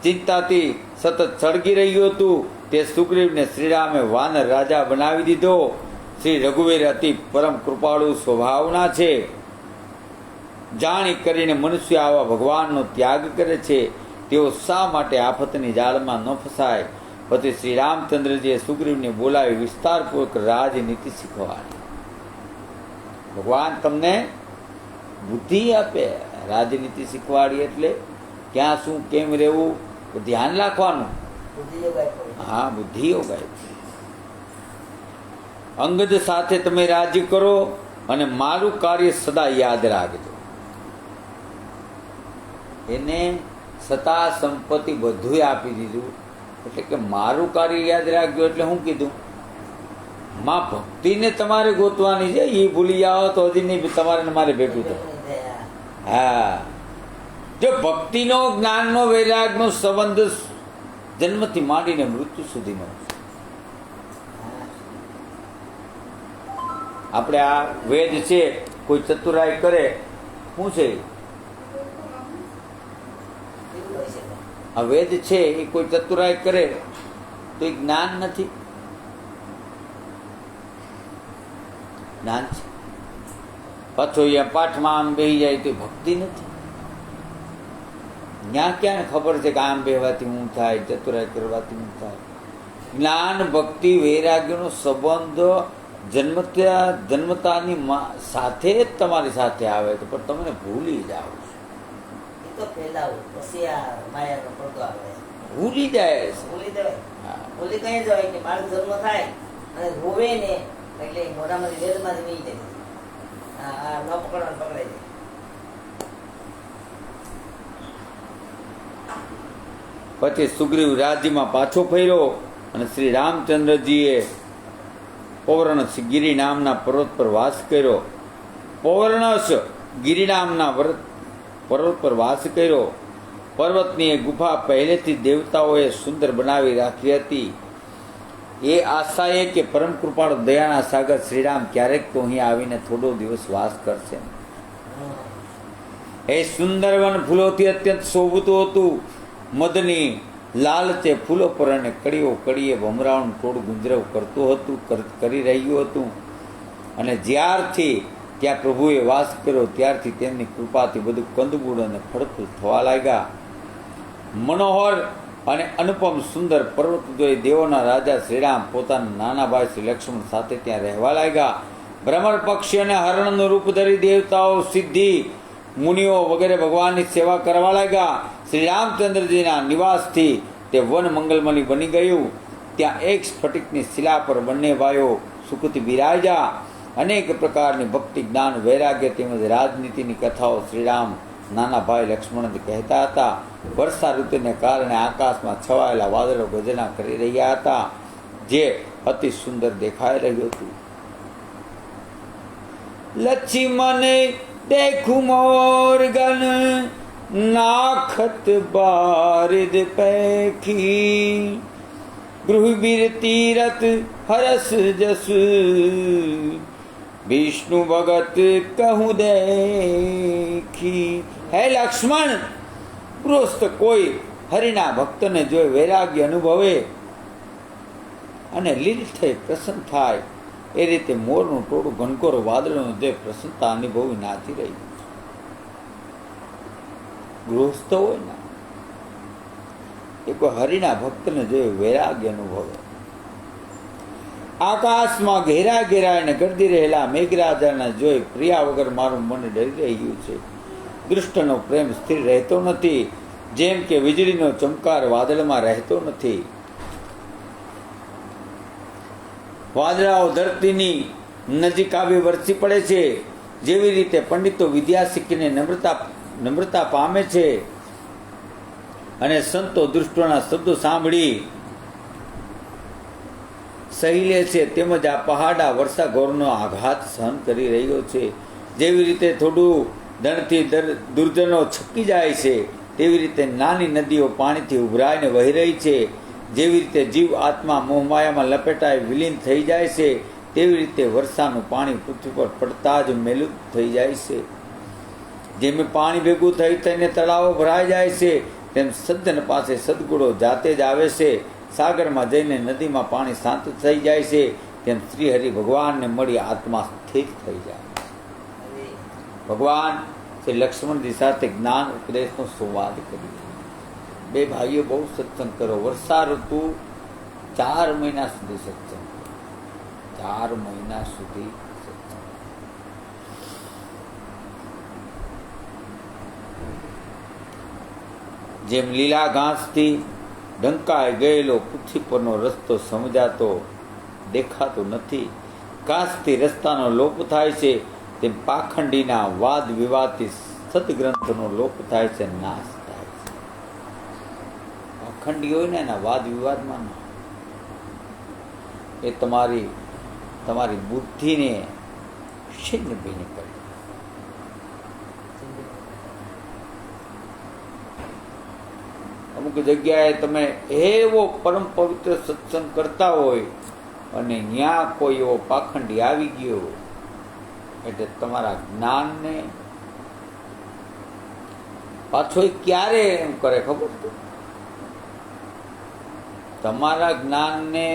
ચિંતાથી સતત સળગી રહ્યું હતું, તે સુગ્રીવને શ્રીરામે વાનર રાજા બનાવી દીધો. શ્રી રઘુવીર અતિ પરમ કૃપાળુ સ્વભાવના છે. જાણી કરીને મનુષ્ય આવા ભગવાનનો ત્યાગ કરે છે, તેઓ શા માટે આફતની જાળમાં ન ફસાય? પછી શ્રી રામચંદ્રજીએ સુગ્રીવને બોલાવી વિસ્તારપૂર્વક રાજનીતિ શીખવાડી. ભગવાન તમને બુદ્ધિ આપે, રાજનીતિ શીખવાડી એટલે ક્યાં શું કેમ રહેવું ધ્યાન રાખવાનું. હા, બુદ્ધિ યોગાય. અંગદ સાથે તમે રાજ્ય કરો અને મારું કાર્ય સદા યાદ રાખજો. એને સત્તા સંપત્તિ બધું આપી દીધું, એટલે કે મારું કાર્ય યાદ રાખજો. એટલે હું કીધું, માં ભક્તિને તમારે ગોતવાની છે. એ ભૂલી જાઓ તો હજી નહીં તમારે મારે ભેગું થાય. હા, જો ભક્તિનો, જ્ઞાનનો, વૈરાગનો સંબંધ જન્મથી માંડીને મૃત્યુ સુધીનો. આપણે આ વેદ છે, કોઈ ચતુરાઈ કરે, શું છે આ વેદ છે એ કોઈ ચતુરાઈ કરે તો એ જ્ઞાન નથી, જ્ઞાન છે. પાછો અહીંયા પાઠમાં આમ બેસી જાય તો ભક્તિ નથી. ત્યાં ક્યાં ખબર છે કે આમ બેહવાથી હું થાય, ચતુરાઈ કરવાથી હું થાય? જ્ઞાન, ભક્તિ, વૈરાગ્યનો સંબંધ જન્મતાની સાથે જ તમારી સાથે આવે તો પણ તમને ભૂલી જાઓ. ભૂલી જાય, ભૂલી કઈ જવાય કે બાળક જન્મ થાય અને રોવે ને એટલે મોઢામાંથી વેદમાંથી નહીં જાય, ન પકડવાનું પકડાઈ જાય. પછી સુગ્રીવ રાજ્યમાં પાછો ફર્યો અને શ્રી રામચંદ્રજીએ પૌર્ણસ ગિરી નામના પર્વત પર વાસ કર્યો. પૌર્ણસ ગિરી નામના પર્વત પર વાસ કર્યો. પર્વતની એ ગુફા પહેલેથી દેવતાઓએ સુંદર બનાવી રાખી હતી. એ આશાએ કે પરમ કૃપાળુ દયાના સાગર શ્રીરામ ક્યારેક તો અહીં આવીને થોડો દિવસ વાસ કરશે. એ સુંદર વન ફૂલોથી અત્યંત શોભતું હતું. મદની લાલચે ફૂલો પર અને કડીઓ કડીએ ભમરાઓનું ટોળું ગુંજરાવ કરતું હતું, કરી રહ્યું હતું. અને જ્યારથી ત્યાં પ્રભુએ વાસ કર્યો ત્યારથી તેમની કૃપાથી બધું કંદમૂળ અને ફળફૂલ થવા લાગ્યા. મનોહર અને અનુપમ સુંદર પર્વત જોઈ દેવોના રાજા શ્રીરામ પોતાના નાના ભાઈ શ્રી લક્ષ્મણ સાથે ત્યાં રહેવા લાગ્યા. ભ્રમર પક્ષી અને હરણનું રૂપ ધરી દેવતાઓ, સિદ્ધિ, મુનિઓ વગેરે ભગવાનની સેવા કરવા લાગ્યા. શ્રી રામચંદ્રજીના નિવાસથી તે વન મંગલમય બની ગયું. ત્યાં એક સ્ફટિકની શિલા પર બંને ભાઈઓ સુખથી બિરાજ્યા. અનેક પ્રકારની ભક્તિ, જ્ઞાન, વૈરાગ્ય તેમજ રાજનીતિની કથાઓ શ્રીરામ નાના ભાઈ લક્ષ્મણને કહેતા હતા. વર્ષા ઋતુને કારણે આકાશમાં છવાયેલા વાદળો ગર્જના કરી રહ્યા હતા, જે અતિ સુંદર દેખાઈ રહ્યું હતું. લક્ષ્મણ देखूं मोर गन नाखत बारिद पैखी, गृहबीर तीरथ हरस जस, विष्णु भगत कहूँ देखी. હે લક્ષ્મણ, ગૃહસ્થ કોઈ હરિના ભક્તને જોઈ વૈરાગ્ય અનુભવે અને લીલ થઈ પ્રસન્ન થાય, એ રીતે મોરનું ટોળું ઘનઘોર વાદળનું જે પ્રસન્નતા અનુભવી નાચી રહી. ગૃહસ્થ હોય ને એ કોઈ હરિના ભક્તને જોઈ વૈરાગ્ય અનુભવે. આકાશમાં ઘેરા ઘેરાઈને ગરદી રહેલા મેઘરાજાને જોઈ પ્રિયા વગર મારું મન ડરી રહ્યું છે. દુષ્ટનો પ્રેમ સ્થિર રહેતો નથી, જેમ કે વીજળીનો ચમકાર વાદળમાં રહેતો નથી. વાદળાઓ ધરતીની નજીક આવી વરસી પડે છે, જેવી રીતે પંડિતો વિદ્યા શીખીને નમ્રતા પામે છે અને સંતો દુષ્ટોના શબ્દો સાંભળી સહી લે છે, તેમજ આ પહાડ આ વર્ષાઘોરનો આઘાત સહન કરી રહ્યો છે. જેવી રીતે થોડું દણથી દુર્જનો છકી જાય છે, તેવી રીતે નાની નદીઓ પાણીથી ઉભરાઈને વહી રહી છે. જેવી રીતે જીવ આત્મા મોહમાયામાં લપેટાઈ વિલીન થઈ જાય છે, તેવી રીતે વર્ષાનું પાણી પૃથ્વી પર પડતા જ મેલું થઈ જાય છે. જેમ પાણી ભેગું થઈ થઈને તળાવો ભરાઈ જાય છે, તેમ સજ્જન પાસે સદગુણો જાતે જ આવે છે. સાગરમાં જઈને નદીમાં પાણી શાંત થઈ જાય છે, તેમ શ્રી હરિ ભગવાનને મળી આત્મા સ્થિર થઈ જાય. ભગવાન શ્રી લક્ષ્મણજી સાથે જ્ઞાન ઉપદેશનો સંવાદ કરી. બે ભાઈઓ બહુ સત્સંગ કરો. વર્ષા ઋતુ 4 મહિના સુધી સત્સંગ, 4 મહિના સુધી સત્સંગ. જેમ લીલા ઘાસથી ઢંકાઈ ગયેલો પૃથ્વી પરનો રસ્તો સમજાતો દેખાતો નથી, ઘાસથી રસ્તાનો લોપ થાય છે, તેમ પાખંડીના વાદ વિવાદથી સદગ્રંથનો લોપ થાય છે, નાશ થાય છે. પાખંડી હોય ને એના વાદ વિવાદમાં ના, એ તમારી બુદ્ધિને છિન્ન ભિન્ન કરે. અમુક જગ્યાએ તમે એવો પરમ પવિત્ર સત્સંગ કરતા હોય અને ત્યાં કોઈ એવો પાખંડી આવી ગયો, એટલે તમારા જ્ઞાનને પાછો ક્યારે એમ કરે ખબર? તમારા જ્ઞાનને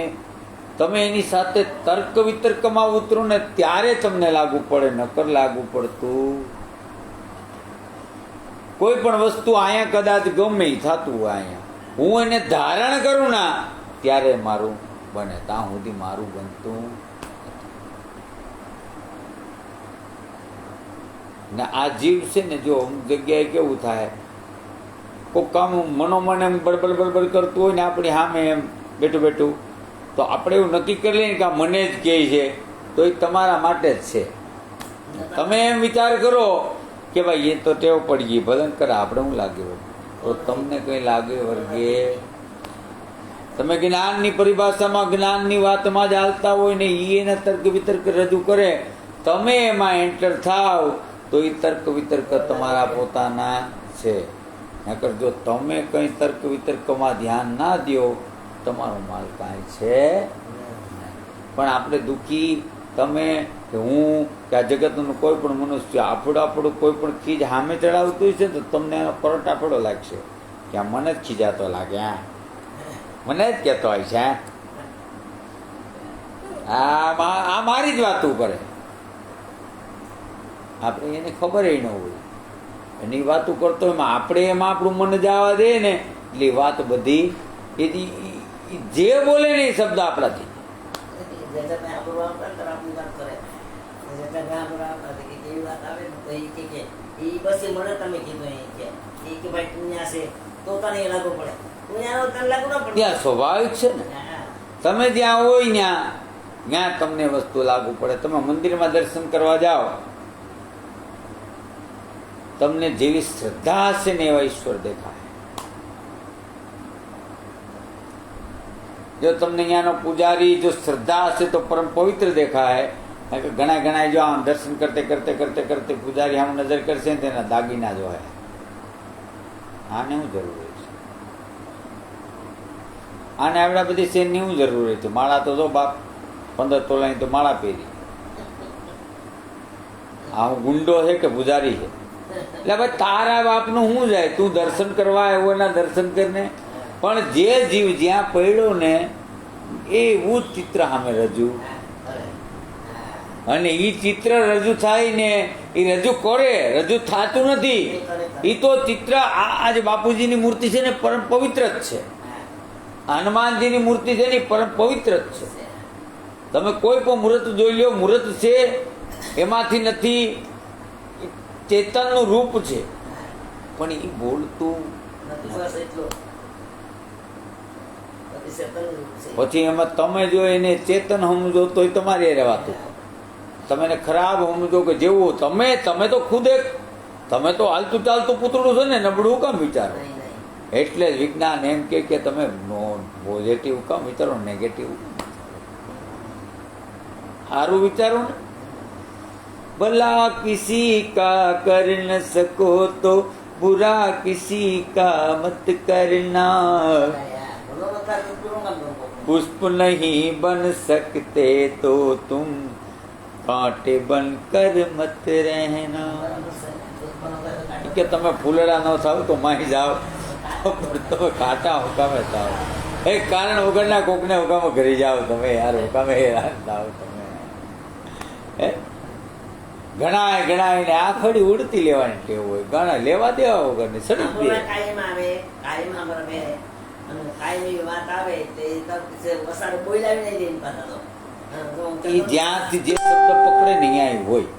તમે એની સાથે તર્ક વિતર્કમાં ઉતરો ને ત્યારે તમને લાગુ પડે, નકર લાગુ પડતું. કોઈ પણ વસ્તુ અહીંયા કદાચ ગમે થતું હોય, અહીંયા હું એને ધારણ કરું ના ત્યારે મારું બને, ત્યાં સુધી મારું બનતું. ને આ જીવ છે ને, જો અમુક જગ્યાએ કેવું થાય, કોઈ કામ મનોમન એમ બળબડ બળબડ કરતું હોય ને આપણી સામે એમ બેઠું બેઠું, તો આપણે એવું નક્કી કરી લઈએ કે આ મને જ કહે છે, તો એ તમારા માટે જ છે. તમે એમ વિચાર કરો કે ભાઈ એ તો ટેવ પડી ગઈ, ભલે કરે, આપણે શું લાગે? તો તમને કંઈ લાગે વર્ગે? તમે જ્ઞાનની પરિભાષામાં જ્ઞાનની વાતમાં જ હાલતા હોય ને એને તર્ક વિતર્ક રજૂ કરે, તમે એમાં એન્ટર થાવ તો એ તર્ક વિતર્ક તમારા પોતાના છે. નકર જો તમે કંઈ તર્ક વિતર્કમાં ધ્યાન ના દો, તમારો માલ કાંઈ છે. પણ આપણે દુઃખી, તમે કે હું કે આ જગતનું કોઈ પણ મનુષ્ય આપણું કોઈ પણ ચીજ સામે ચડાવતું છે તો તમને એનો પરોટાફડો લાગશે કે આ મને જ ખીજાતો લાગે, મને જ કહેતો હોય છે, આ મારી જ વાતું કરે. આપણે એને ખબર ન હોય, એની વાતું કરતો એમાં આપણે એમાં આપણું મન જવા દે ને, એટલે વાત બધી જે બોલે ને એ શબ્દ આપણાથી. સ્વાભાવિક છે ને, તમે જ્યાં હોય ત્યાં તમને વસ્તુ લાગુ પડે. તમે મંદિરમાં દર્શન કરવા જાઓ, તમને જેવી શ્રદ્ધા હશે ને એવા ઈશ્વર દેખાય. જો તમને અહીંયાનો પૂજારી જો શ્રદ્ધા હશે તો પરમ પવિત્ર દેખાય. ઘણા જો આમ દર્શન કરતે કરતે કરતે કરતે પૂજારી આમ નજર કરશે ને તેના દાગીના જો હે, આને શું જરૂર છે? આને આવડા બધી શેરની શું જરૂર છે? માળા તો જો બાપ 15 તોલાની તો માળા પહેરી. આ હું ગુંડો છે કે પૂજારી છે? એટલે ભાઈ તારા બાપનું શું જાય? તું દર્શન કરવા આવ્યો એના દર્શન કરીને. પણ જે જીવ જ્યાં પડ્યો ને એવું જ ચિત્ર સામે રજૂ, અને એ ચિત્ર રજૂ થાય ને એ રજૂ કરે, રજૂ થતું નથી. એ તો ચિત્ર આ જે બાપુજીની મૂર્તિ છે ને પરમ પવિત્ર જ છે, હનુમાનજીની મૂર્તિ છે ને પરમ પવિત્ર જ છે. તમે કોઈ પણ મૂર્ત જોઈ લો, મૂર્ત છે એમાંથી નથી, ચેતનનું રૂપ છે, પણ એ બોલતું પછી એમાં તમે જો એને ચેતન સમજો તો તમારી રહેવાતું, તમે એને ખરાબ સમજો કે જેવું તમે તો ખુદ એક, તમે તો હાલતું ચાલતું પૂતળું છે ને, નબળું કામ વિચારો. એટલે જ વિજ્ઞાન એમ કે તમે પોઝિટિવ કામ વિચારો, નેગેટિવ. સારું વિચારો ને. ભલા કિસી કા કર ન સકો તો बुरा किसी का मत करना, पुष्प नहीं बन सकते तो तुम कांटे बन कर मत रहना. કે તમે ફૂલડા ન થાવ તો માહી જાઓ, તમે કાંટા હુકામે થાવ. એ કારણ વગરના કોકને હુકામે ઘરી જાઓ તમે યાર, હુકામે હેરાન થાવ તમે. ઘણા એને આખડી ઉડતી લેવાની ટેવ હોય, ઘણા લેવા દેવા વગરની સડી દે. જ્યાંથી જે શબ્દ પકડે ને અહીંયા હોય.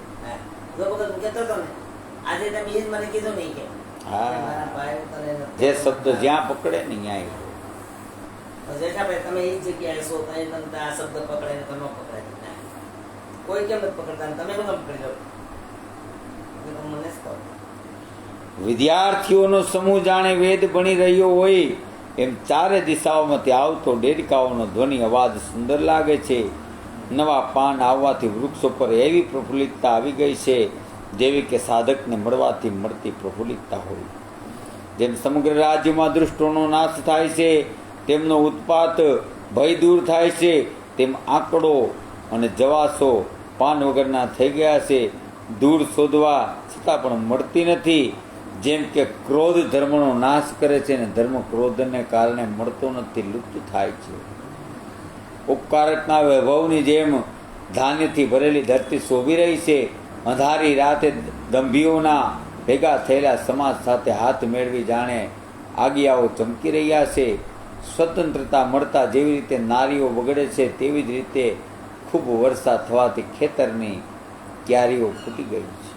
આજે તમે એ જ મને કીધું નહીં કે જે શબ્દ જ્યાં પકડે ને અહીંયા હોય. જેઠાભાઈ તમે એ જગ્યાએ છો, તમે આ શબ્દ પકડે ને તમે પકડાય. કોઈ કેમ નથી પકડતા, તમે કેમ પકડી લો? મને જ કહો. વિદ્યાર્થીઓનો સમૂહ જાણે વેદ બની રહ્યો હોય એમ ચારે દિશાઓમાંથી આવતો ડેરકાઓનો ધ્વનિ અવાજ સુંદર લાગે છે. નવા પાન આવવાથી વૃક્ષો પર એવી પ્રફુલ્લિતતા આવી ગઈ છે જેવી કે સાધકને મળવાથી મળતી પ્રફુલ્લિતતા હોય. જેમ સમગ્ર રાજ્યમાં દુષ્ટોનો નાશ થાય છે, તેમનો ઉત્પાત ભય દૂર થાય છે, તેમ આંકડો અને જવાસો પાન વગરના થઈ ગયા છે. ધૂળ શોધવા છતાં પણ મળતી નથી. જેમ કે ક્રોધ ધર્મનો નાશ કરે છે અને ધર્મ ક્રોધને કારણે મળતો નથી, લુપ્ત થાય છે. ઉપકારકના વૈભવની જેમ ધાન્યથી ભરેલી ધરતી શોભી રહી છે. અંધારી રાતે દંભીઓના ભેગા થયેલા સમાજ સાથે હાથ મેળવી જાણે આગિયાઓ ચમકી રહ્યા છે. સ્વતંત્રતા મળતા જેવી રીતે નારીઓ બગડે છે તેવી જ રીતે ખૂબ વરસાદ થવાથી ખેતરની ક્યારીઓ ફૂટી ગઈ છે.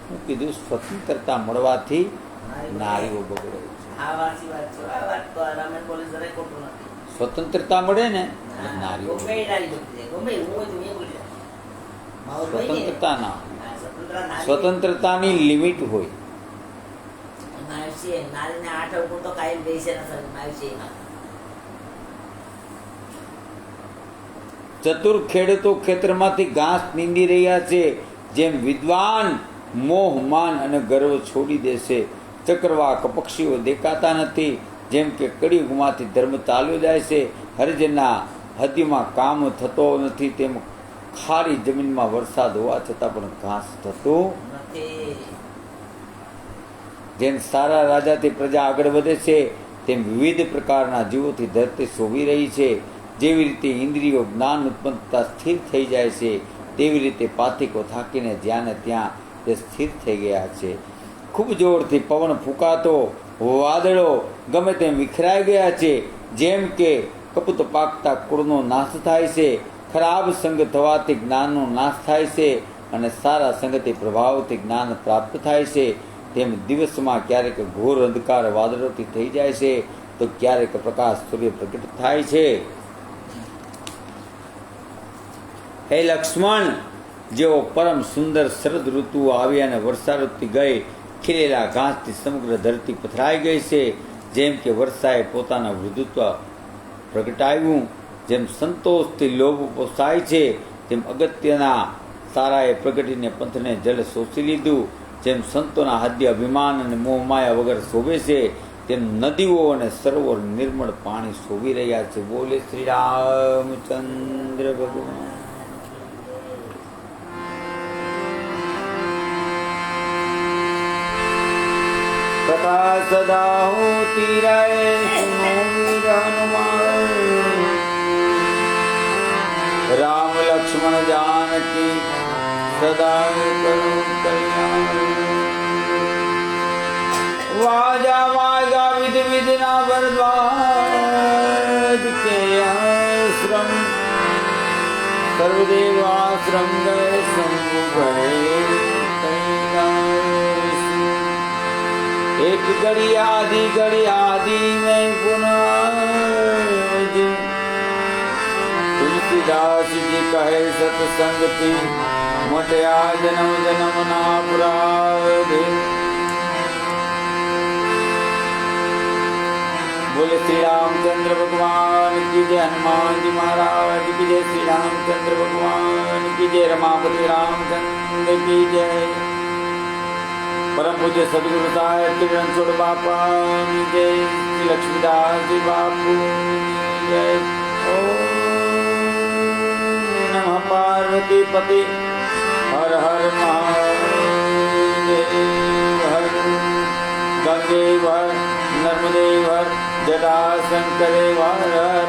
હું કીધું સ્વતંત્રતા મળવાથી નારીઓ બગડે છે. સ્વતંત્રતા મળે ને નારીઓ, સ્વતંત્રતા ના, સ્વતંત્રતાની લિમિટ હોય. ચતુર ખેડૂતો ખેતરમાંથી ઘાસ નીંદી રહ્યા છે. જેમ વિદ્વાન મોહ માન અને ગર્વ છોડી દેશે. ચક્રવાક પક્ષીઓ દેખાતા નથી. જેમ કે કળિયુગમાંથી ધર્મ ચાલ્યો જાય છે. હરિજનના હદીમાં કામ થતો નથી, તેમ ખારી જમીનમાં વરસાદ હોવા છતાં પણ ઘાસ થતું નથી. જેમ સારા રાજાથી પ્રજા આગળ વધે છે તેમ વિવિધ પ્રકારના જીવોથી ધરતી શોભી રહી છે. જેવી રીતે ઇન્દ્રિયો જ્ઞાન ઉત્પન્નતા સ્થિર થઈ જાય છે તેવી રીતે પાથિકો થાકીને જ્યાં ને ત્યાં તે સ્થિર થઈ ગયા છે. ખૂબ જોરથી પવન ફૂંકાતો વાદળો ગમે તેમ વિખરાઈ ગયા છે. જેમ કે કપૂત પાકતા કુળનો નાશ થાય છે, ખરાબ સંગ થવાથી જ્ઞાનનો નાશ થાય છે અને સારા સંગથી પ્રભાવથી જ્ઞાન પ્રાપ્ત થાય છે. તેમ દિવસમાં ક્યારેક ઘોર અંધકાર વાદળોથી થઈ જાય છે તો ક્યારેક પ્રકાશ સૂર્ય પ્રગટ થાય છે. હે લક્ષ્મણ, જેઓ પરમ સુંદર શરદ ઋતુ આવી અને વર્ષા ઋતુ ગઈ, ખીલેલા ઘાસથી સમગ્ર ધરતી પથરાઈ ગઈ છે. જેમ કે વર્ષાએ પોતાના વૃદ્ધત્વ પ્રગટાવ્યું, જેમ સંતોષથી લોભ પોસાય છે, તેમ અગત્યના સારાએ પ્રગટીને પંથને જળ શોષી લીધું. જેમ સંતોના હાદ્ય અભિમાન અને મોહમાયા વગર શોભે છે, તેમ નદીઓ અને સરોવર નિર્મળ પાણી શોભી રહ્યા છે. બોલે શ્રી રામચંદ્ર ભગવાન. કથા સદા હોતી રહે, સુનો વીર હનુમાન. રામ લક્ષ્મણ જાનકી સદા કરું કલ્યાણ. વાજા વાજા વિધ વિધના ભરદ્વાજ કે આશ્રમ, સર્વદેવાશ્રમ ગય શંભુ ગય. एक घड़ी आदि में पुनः तुलसीदास जी कहे सत्संग की मटया जन्म जन्म ना पुराध. बोले श्री रामचंद्र भगवान की जय, हनुमान जी महाराज की जय, श्री रामचंद्र भगवान की जय, रमापति रामचंद्र की जय। परम पूज्य सदगुरु साहिब रणछोड़ बापा की जय, श्री लक्ष्मीदास जी बापू की जय। ओम नमः पार्वती पति हर हर महादेव। हर गंगे हर नर्मदे हर जटा शंकरे हर हर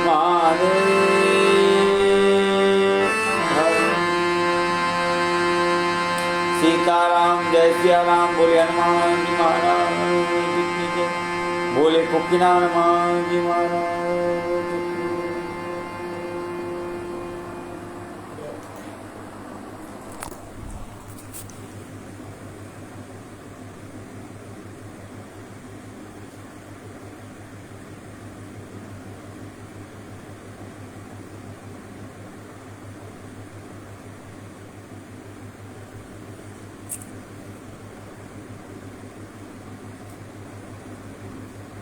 महादेव हर। सीताराम जय सिया राम, बोले हनुमान जी महाराज की जय, बोले कुकिना हनुमान जी महाराज।